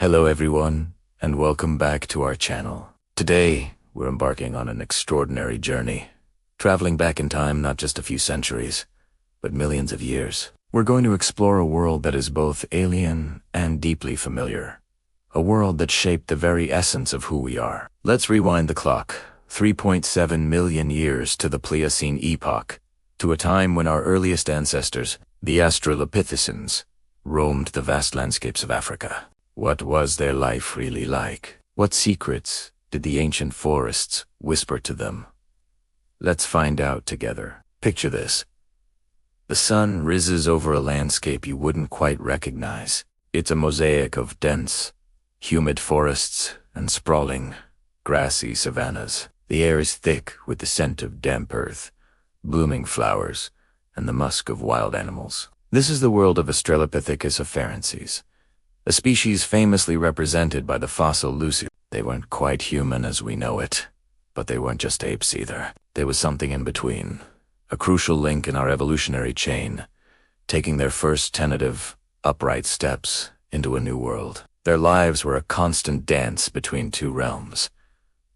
Hello everyone, and welcome back to our channel. Today, we're embarking on an extraordinary journey, traveling back in time not just a few centuries, but millions of years. We're going to explore a world that is both alien and deeply familiar, a world that shaped the very essence of who we are. Let's rewind the clock, 3.7 million years to the Pliocene epoch, to a time when our earliest ancestors, the Australopithecines, roamed the vast landscapes of Africa. What was their life really like? What secrets did the ancient forests whisper to them? Let's find out together. Picture this. The sun rises over a landscape you wouldn't quite recognize. It's a mosaic of dense, humid forests and sprawling, grassy savannas. The air is thick with the scent of damp earth, blooming flowers, and the musk of wild animals. This is the world of Australopithecus afarensis, a species famously represented by the fossil lucy. They weren't quite human as we know it, but they weren't just apes either. There was something in between, a crucial link in our evolutionary chain, taking their first tentative, upright steps into a new world. Their lives were a constant dance between two realms,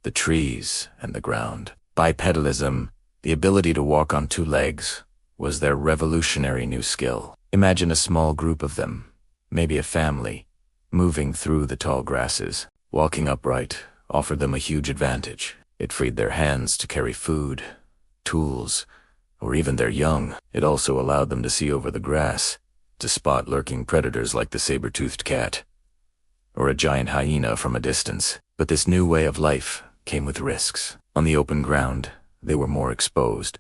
the trees and the ground. Bipedalism, the ability to walk on two legs, was their revolutionary new skill. Imagine a small group of them, maybe a family, moving through the tall grasses. Walking upright offered them a huge advantage. It freed their hands to carry food, tools, or even their young. It also allowed them to see over the grass, to spot lurking predators like the saber-toothed cat, or a giant hyena from a distance. But this new way of life came with risks. On the open ground, they were more exposed,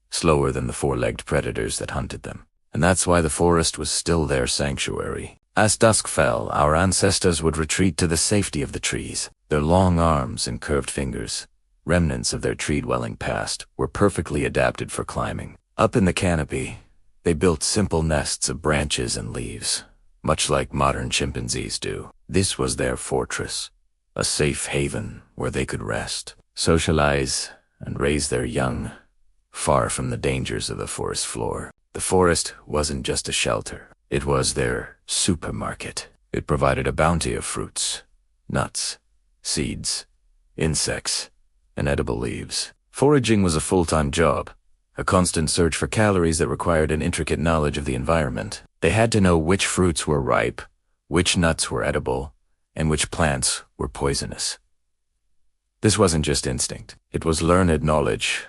slower than the four-legged predators that hunted them. And that's why the forest was still their sanctuary. As dusk fell, our ancestors would retreat to the safety of the trees. Their long arms and curved fingers, remnants of their tree-dwelling past, were perfectly adapted for climbing. Up in the canopy, they built simple nests of branches and leaves, much like modern chimpanzees do. This was their fortress, a safe haven where they could rest, socialize, and raise their young, far from the dangers of the forest floor. The forest wasn't just a shelter. It was their supermarket. It provided a bounty of fruits, nuts, seeds, insects, and edible leaves. Foraging was a full-time job, a constant search for calories that required an intricate knowledge of the environment. They had to know which fruits were ripe, which nuts were edible, and which plants were poisonous. This wasn't just instinct. It was learned knowledge,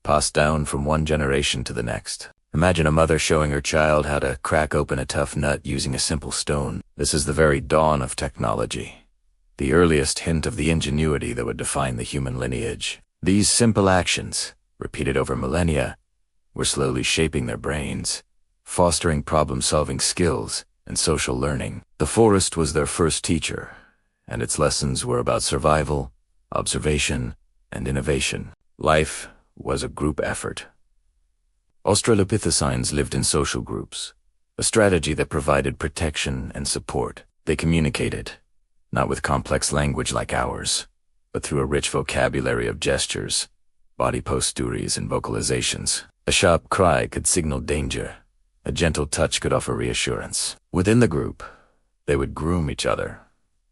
passed down from one generation to the next. Imagine a mother showing her child how to crack open a tough nut using a simple stone. This is the very dawn of technology, the earliest hint of the ingenuity that would define the human lineage. These simple actions, repeated over millennia, were slowly shaping their brains, fostering problem-solving skills and social learning. The forest was their first teacher, and its lessons were about survival, observation, and innovation. Life was a group effort. Australopithecines lived in social groups, a strategy that provided protection and support. They communicated, not with complex language like ours, but through a rich vocabulary of gestures, body postures, and vocalizations. A sharp cry could signal danger. A gentle touch could offer reassurance. Within the group, they would groom each other,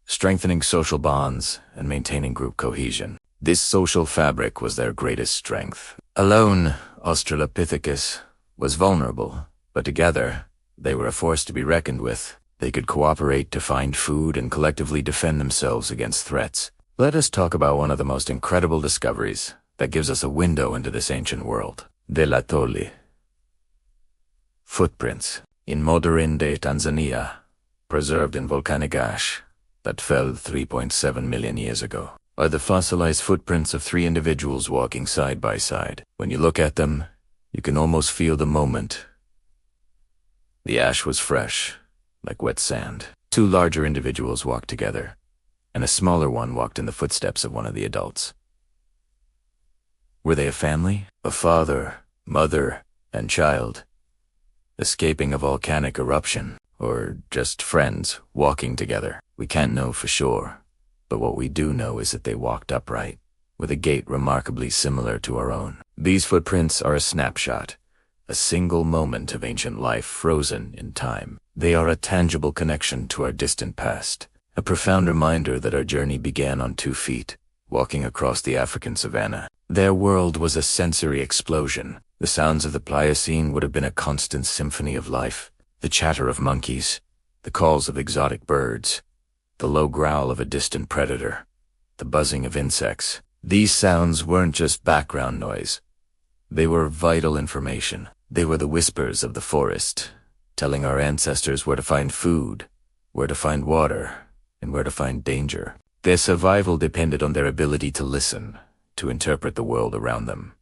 strengthening social bonds and maintaining group cohesion. This social fabric was their greatest strength. Alone, Australopithecus was vulnerable, but together, they were a force to be reckoned with. They could cooperate to find food and collectively defend themselves against threats. Let us talk about one of the most incredible discoveries that gives us a window into this ancient world. De la Tolli. Footprints in Moderinde, Tanzania, preserved in volcanic ash that fell 3.7 million years ago, are the fossilized footprints of three individuals walking side by side. When you look at them, you can almost feel the moment. The ash was fresh, like wet sand. Two larger individuals walked together, and a smaller one walked in the footsteps of one of the adults. Were they a family? A father, mother, and child, escaping a volcanic eruption, or just friends walking together? We can't know for sure. But what we do know is that they walked upright, with a gait remarkably similar to our own. These footprints are a snapshot, a single moment of ancient life frozen in time. They are a tangible connection to our distant past, A profound reminder that our journey began on 2 feet, walking across the African savanna. Their world was a sensory explosion. The sounds of the Pliocene would have been a constant symphony of life. The chatter of monkeys, the calls of exotic birds, the low growl of a distant predator, the buzzing of insects. These sounds weren't just background noise. They were vital information. They were the whispers of the forest, telling our ancestors where to find food, where to find water, and where to find danger. Their survival depended on their ability to listen, to interpret the world around them,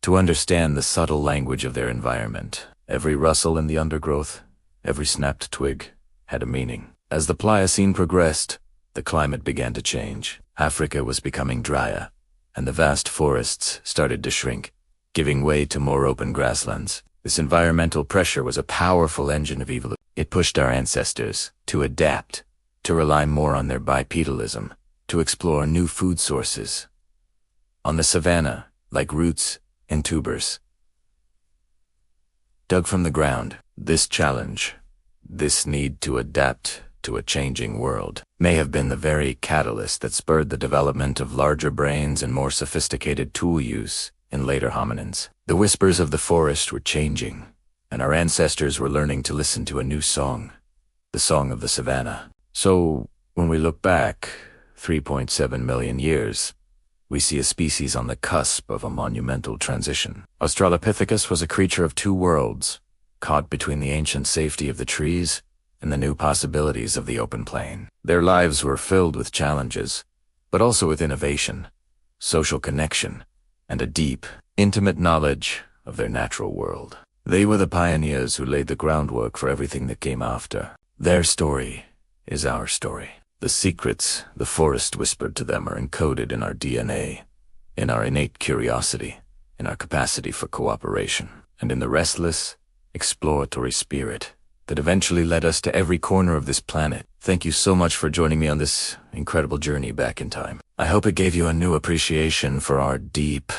to understand the subtle language of their environment. Every rustle in the undergrowth, every snapped twig, had a meaning. As the Pliocene progressed, the climate began to change. Africa was becoming drier, and the vast forests started to shrink, giving way to more open grasslands. This environmental pressure was a powerful engine of evolution. It pushed our ancestors to adapt, to rely more on their bipedalism, to explore new food sources. On the savanna, like roots and tubers, dug from the ground, this challenge, this need to adapt to a changing world, may have been the very catalyst that spurred the development of larger brains and more sophisticated tool use in later hominins. The whispers of the forest were changing, and our ancestors were learning to listen to a new song, the song of the savanna. So, when we look back 3.7 million years, we see a species on the cusp of a monumental transition. Australopithecus was a creature of 2 worlds, caught between the ancient safety of the trees and the new possibilities of the open plain. Their lives were filled with challenges, but also with innovation, social connection, and a deep, intimate knowledge of their natural world. They were the pioneers who laid the groundwork for everything that came after. Their story is our story. The secrets the forest whispered to them are encoded in our DNA, in our innate curiosity, in our capacity for cooperation, and in the restless, exploratory spirit that eventually led us to every corner of this planet. Thank you so much for joining me on this incredible journey back in time. I hope it gave you a new appreciation for our deep,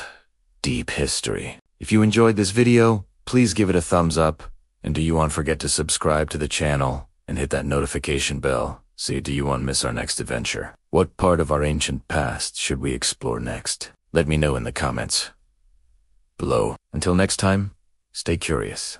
deep history. If you enjoyed this video, please give it a thumbs up, and do you want to forget to subscribe to the channel and hit that notification bell so you won't miss our next adventure. What part of our ancient past should we explore next? Let me know in the comments below. Until next time, stay curious.